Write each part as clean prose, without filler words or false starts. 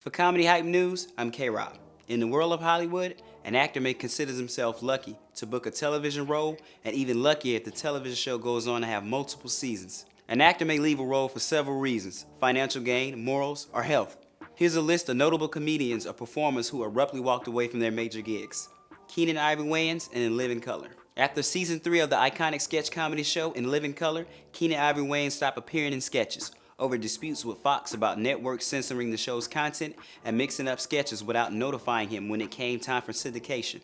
For Comedy Hype News, I'm K-Rob. In the world of Hollywood, an actor may consider himself lucky to book a television role, and even luckier if the television show goes on to have multiple seasons. An actor may leave a role for several reasons: financial gain, morals, or health. Here's a list of notable comedians or performers who abruptly walked away from their major gigs. Keenan Ivory Wayans and In Living Color. After season 3 of the iconic sketch comedy show In Living Color, Keenan Ivory Wayans stopped appearing in sketches over disputes with Fox about networks censoring the show's content and mixing up sketches without notifying him when it came time for syndication.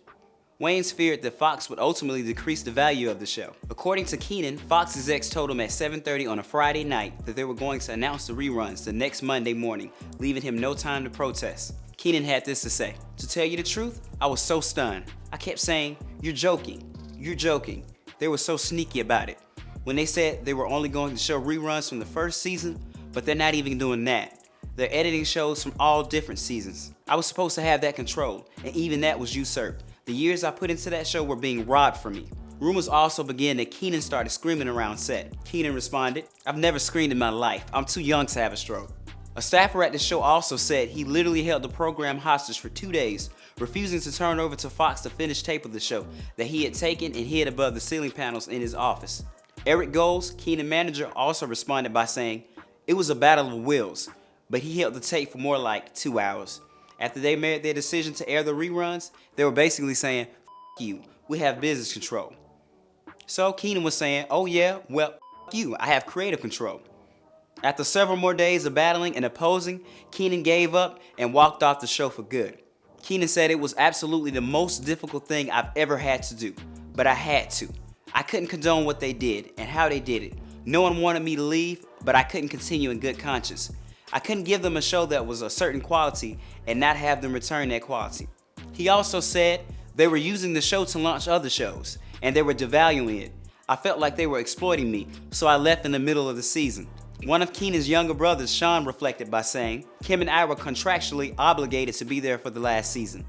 Wayans feared that Fox would ultimately decrease the value of the show. According to Keenan, Fox execs told him at 7:30 on a Friday night that they were going to announce the reruns the next Monday morning, leaving him no time to protest. Keenan had this to say: "To tell you the truth, I was so stunned. I kept saying, 'You're joking, you're joking.' They were so sneaky about it. When they said they were only going to show reruns from the first season, but they're not even doing that. They're editing shows from all different seasons. I was supposed to have that control, and even that was usurped. The years I put into that show were being robbed from me." Rumors also began that Keenan started screaming around set. Keenan responded, "I've never screamed in my life. I'm too young to have a stroke." A staffer at the show also said he literally held the program hostage for 2 days, refusing to turn over to Fox the finished tape of the show that he had taken and hid above the ceiling panels in his office. Eric Goals, Keenan manager, also responded by saying, "It was a battle of wills, but he held the tape for more like 2 hours. After they made their decision to air the reruns, they were basically saying, 'F you, we have business control.'" So Keenan was saying, "Oh yeah, well, F you, I have creative control." After several more days of battling and opposing, Keenan gave up and walked off the show for good. Keenan said, "It was absolutely the most difficult thing I've ever had to do, but I had to. I couldn't condone what they did and how they did it. No one wanted me to leave, but I couldn't continue in good conscience. I couldn't give them a show that was a certain quality and not have them return that quality." He also said they were using the show to launch other shows, and they were devaluing it. "I felt like they were exploiting me, so I left in the middle of the season." One of Keenan's younger brothers, Sean, reflected by saying, "Kim and I were contractually obligated to be there for the last season.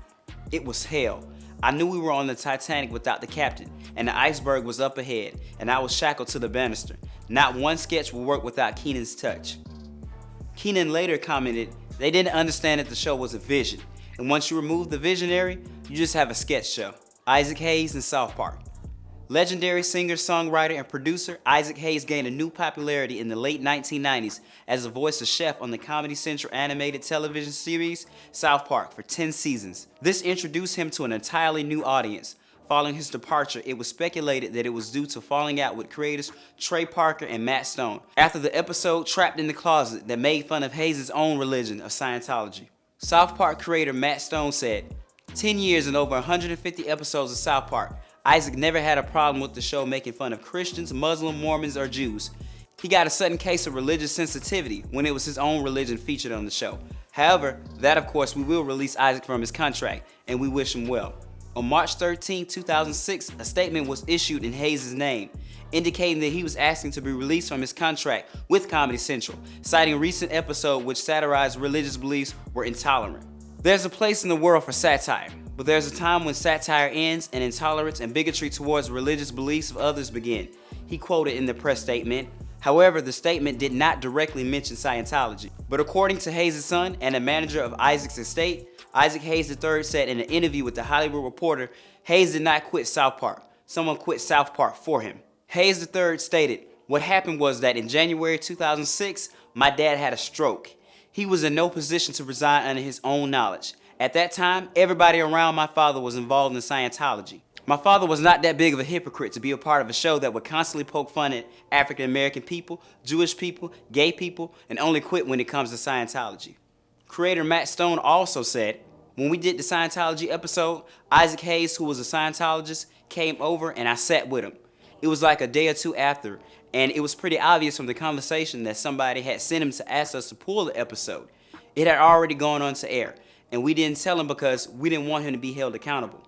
It was hell. I knew we were on the Titanic without the captain, and the iceberg was up ahead, and I was shackled to the banister. Not one sketch will work without Keenan's touch." Keenan later commented, "They didn't understand that the show was a vision, and once you remove the visionary, you just have a sketch show." Isaac Hayes in South Park. Legendary singer, songwriter, and producer Isaac Hayes gained a new popularity in the late 1990s as the voice of Chef on the Comedy Central animated television series South Park for 10 seasons. This introduced him to an entirely new audience. Following his departure, it was speculated that it was due to falling out with creators Trey Parker and Matt Stone after the episode Trapped in the Closet that made fun of Hayes' own religion of Scientology. South Park creator Matt Stone said, "10 years and over 150 episodes of South Park, Isaac never had a problem with the show making fun of Christians, Muslims, Mormons, or Jews. He got a sudden case of religious sensitivity when it was his own religion featured on the show. However, that of course we will release Isaac from his contract, and we wish him well." On March 13, 2006, a statement was issued in Hayes' name, indicating that he was asking to be released from his contract with Comedy Central, citing a recent episode which satirized religious beliefs were intolerant. There's a place in the world for satire, but there's a time when satire ends and intolerance and bigotry towards religious beliefs of others begin, he quoted in the press statement. However, the statement did not directly mention Scientology. But according to Hayes' son and a manager of Isaac's estate, Isaac Hayes III said in an interview with The Hollywood Reporter, Hayes did not quit South Park. Someone quit South Park for him. Hayes III stated, "What happened was that in January 2006, my dad had a stroke. He was in no position to resign under his own knowledge. At that time, everybody around my father was involved in Scientology. My father was not that big of a hypocrite to be a part of a show that would constantly poke fun at African American people, Jewish people, gay people, and only quit when it comes to Scientology." Creator Matt Stone also said, "When we did the Scientology episode, Isaac Hayes, who was a Scientologist, came over and I sat with him. It was like a day or two after, and it was pretty obvious from the conversation that somebody had sent him to ask us to pull the episode. It had already gone on to air, and we didn't tell him because we didn't want him to be held accountable."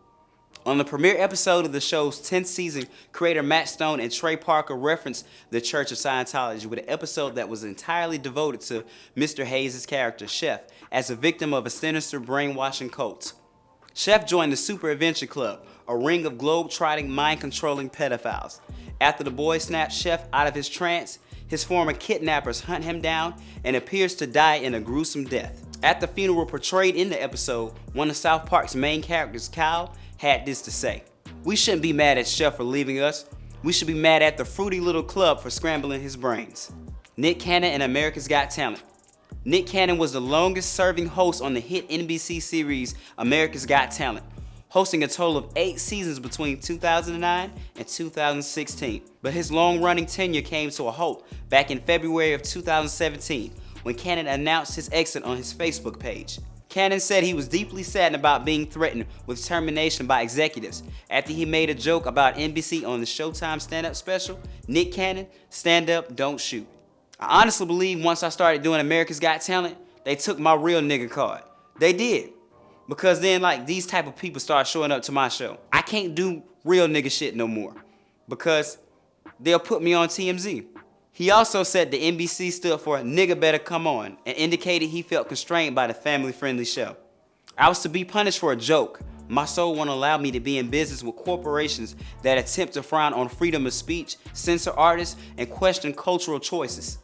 On the premiere episode of the show's 10th season, creator Matt Stone and Trey Parker referenced the Church of Scientology with an episode that was entirely devoted to Mr. Hayes' character, Chef, as a victim of a sinister brainwashing cult. Chef joined the Super Adventure Club, a ring of globe-trotting, mind-controlling pedophiles. After the boy snaps Chef out of his trance, his former kidnappers hunt him down and appears to die in a gruesome death. At the funeral portrayed in the episode, one of South Park's main characters, Kyle, had this to say: "We shouldn't be mad at Chef for leaving us. We should be mad at the fruity little club for scrambling his brains." Nick Cannon and America's Got Talent. Nick Cannon was the longest serving host on the hit NBC series America's Got Talent, hosting a total of 8 seasons between 2009 and 2016. But his long-running tenure came to a halt back in February of 2017 when Cannon announced his exit on his Facebook page. Cannon said he was deeply saddened about being threatened with termination by executives after he made a joke about NBC on the Showtime stand-up special, Nick Cannon, Stand Up, Don't Shoot. I honestly believe once I started doing America's Got Talent, they took my real nigga card. They did. Because then these type of people start showing up to my show. I can't do real nigga shit no more because they'll put me on TMZ. He also said the NBC stood for Nigga Better Come On and indicated he felt constrained by the family-friendly show. I was to be punished for a joke. My soul won't allow me to be in business with corporations that attempt to frown on freedom of speech, censor artists, and question cultural choices.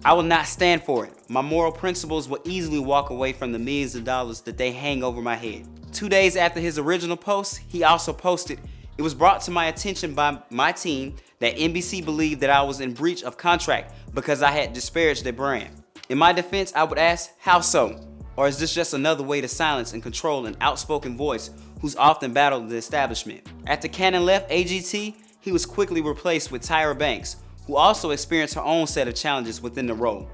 I will not stand for it. My moral principles will easily walk away from the millions of dollars that they hang over my head. 2 days after his original post, he also posted, "It was brought to my attention by my team that NBC believed that I was in breach of contract because I had disparaged their brand." In my defense, I would ask, how so? Or is this just another way to silence and control an outspoken voice who's often battled the establishment? After Cannon left AGT, he was quickly replaced with Tyra Banks, who also experienced her own set of challenges within the role,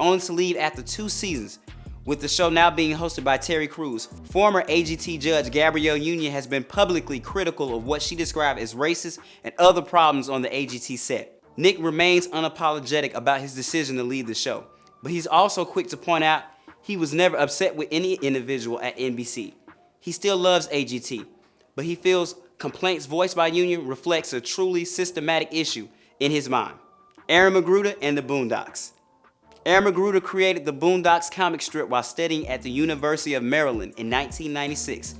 only to leave after 2 seasons, with the show now being hosted by Terry Crews. Former AGT judge Gabrielle Union has been publicly critical of what she described as racist and other problems on the AGT set. Nick remains unapologetic about his decision to leave the show, but he's also quick to point out he was never upset with any individual at NBC. He still loves AGT, but he feels complaints voiced by Union reflects a truly systematic issue in his mind. Aaron McGruder and the Boondocks. Aaron McGruder created the Boondocks comic strip while studying at the University of Maryland in 1996.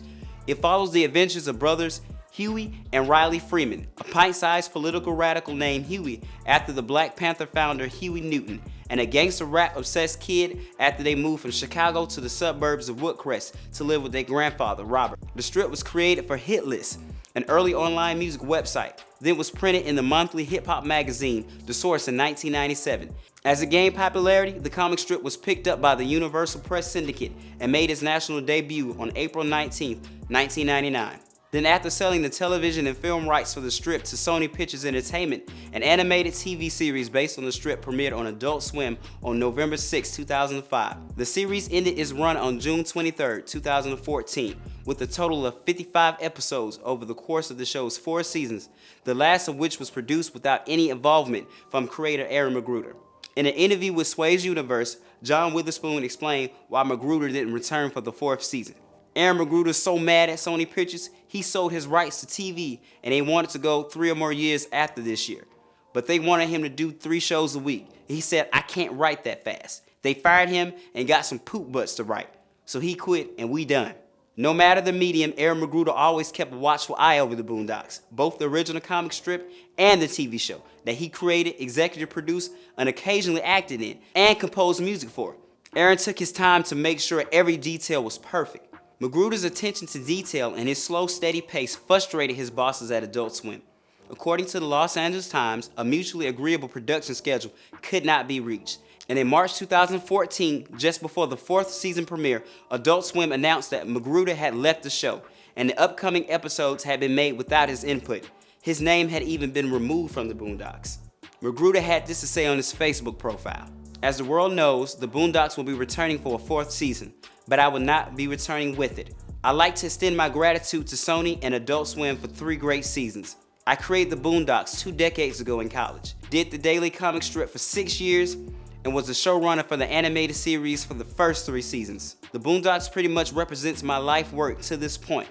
It follows the adventures of brothers Huey and Riley Freeman, a pint-sized political radical named Huey after the Black Panther founder Huey Newton, and a gangster rap-obsessed kid after they moved from Chicago to the suburbs of Woodcrest to live with their grandfather, Robert. The strip was created for Hitlist, an early online music website, then was printed in the monthly hip-hop magazine, The Source, in 1997. As it gained popularity, the comic strip was picked up by the Universal Press Syndicate and made its national debut on April 19, 1999. Then after selling the television and film rights for the strip to Sony Pictures Entertainment, an animated TV series based on the strip premiered on Adult Swim on November 6, 2005. The series ended its run on June 23, 2014, with a total of 55 episodes over the course of the show's 4 seasons, the last of which was produced without any involvement from creator Aaron McGruder. In an interview with Sway's Universe, John Witherspoon explained why McGruder didn't return for the 4th season. Aaron McGruder's so mad at Sony Pictures, he sold his rights to TV and they wanted to go 3 or more years after this year. But they wanted him to do 3 shows a week. He said, "I can't write that fast." They fired him and got some poop butts to write. So he quit and we done. No matter the medium, Aaron McGruder always kept a watchful eye over the Boondocks, both the original comic strip and the TV show that he created, executive produced, and occasionally acted in, and composed music for. Aaron took his time to make sure every detail was perfect. McGruder's attention to detail and his slow, steady pace frustrated his bosses at Adult Swim. According to the Los Angeles Times, a mutually agreeable production schedule could not be reached. And in March 2014, just before the 4th season premiere, Adult Swim announced that McGruder had left the show, and the upcoming episodes had been made without his input. His name had even been removed from the Boondocks. McGruder had this to say on his Facebook profile: "As the world knows, the Boondocks will be returning for a 4th season, but I will not be returning with it. I'd like to extend my gratitude to Sony and Adult Swim for 3 great seasons. I created the Boondocks 2 decades ago in college, did the daily comic strip for 6 years, and was the showrunner for the animated series for the first 3 seasons. The Boondocks pretty much represents my life work to this point.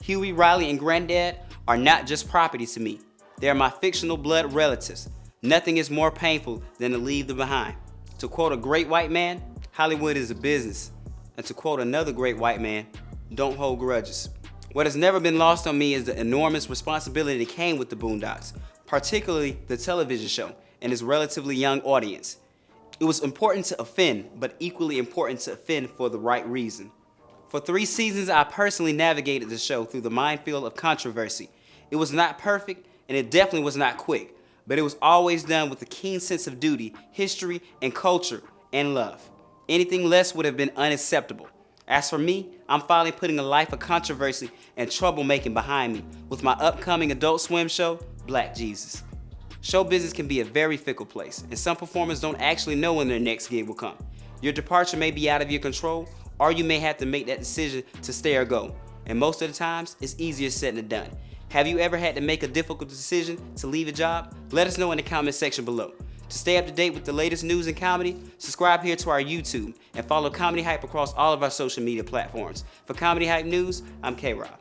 Huey, Riley, and Granddad are not just property to me. They are my fictional blood relatives. Nothing is more painful than to leave them behind." To quote a great white man, Hollywood is a business. And to quote another great white man, don't hold grudges. What has never been lost on me is the enormous responsibility that came with the Boondocks, particularly the television show and its relatively young audience. It was important to offend, but equally important to offend for the right reason. For 3 seasons, I personally navigated the show through the minefield of controversy. It was not perfect, and it definitely was not quick, but it was always done with a keen sense of duty, history, and culture, and love. Anything less would have been unacceptable. As for me, I'm finally putting a life of controversy and troublemaking behind me with my upcoming Adult Swim show, Black Jesus. Show business can be a very fickle place, and some performers don't actually know when their next gig will come. Your departure may be out of your control, or you may have to make that decision to stay or go. And most of the times, it's easier said than done. Have you ever had to make a difficult decision to leave a job? Let us know in the comment section below. To stay up to date with the latest news and comedy, subscribe here to our YouTube and follow Comedy Hype across all of our social media platforms. For Comedy Hype News, I'm K-Rob.